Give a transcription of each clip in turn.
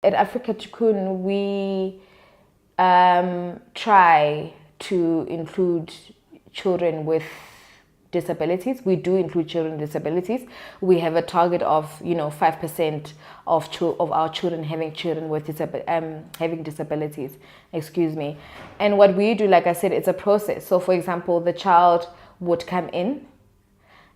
at Afrika Tikkun, we try to include children with disabilities. We do include children with disabilities. We have a target of 5% of our children having having disabilities. Excuse me. And what we do, like I said, it's a process. So, for example, the child would come in.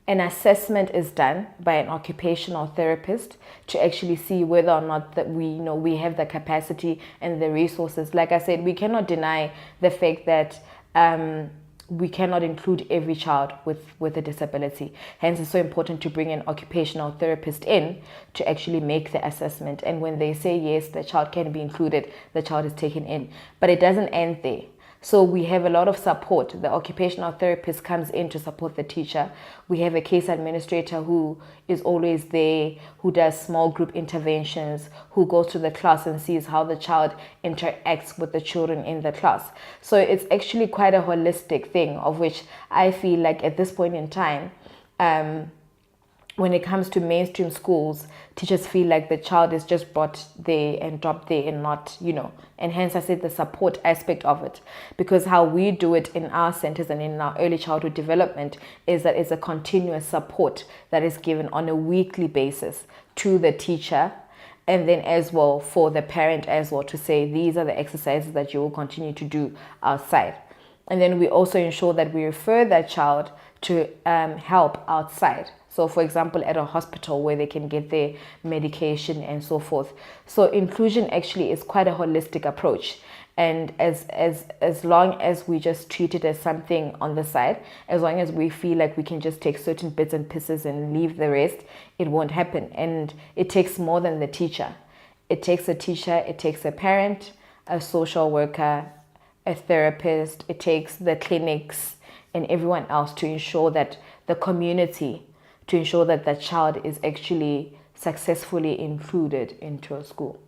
An assessment is done by an occupational therapist to actually see whether or not that we have the capacity and the resources. Like I said, we cannot deny the fact that we cannot include every child with a disability. Hence, it's so important to bring an occupational therapist in to actually make the assessment. And when they say yes, the child can be included, the child is taken in. But it doesn't end there. So we have a lot of support. The occupational therapist comes in to support the teacher. We have a case administrator who is always there, who does small group interventions, who goes to the class and sees how the child interacts with the children in the class. So it's actually quite a holistic thing, of which I feel like at this point in time, when it comes to mainstream schools, teachers feel like the child is just brought there and dropped there and not, and hence I said the support aspect of it. Because how we do it in our centers and in our early childhood development is that it's a continuous support that is given on a weekly basis to the teacher, and then as well for the parent as well, to say these are the exercises that you will continue to do outside. And then we also ensure that we refer that child to help outside. So, for example, at a hospital where they can get their medication and so forth. So inclusion actually is quite a holistic approach. And as long as we just treat it as something on the side, as long as we feel like we can just take certain bits and pieces and leave the rest, it won't happen. And it takes more than the teacher. It takes a teacher, it takes a parent, a social worker, a therapist, it takes the clinics and everyone else to ensure that the community, to ensure that the child is actually successfully included into a school.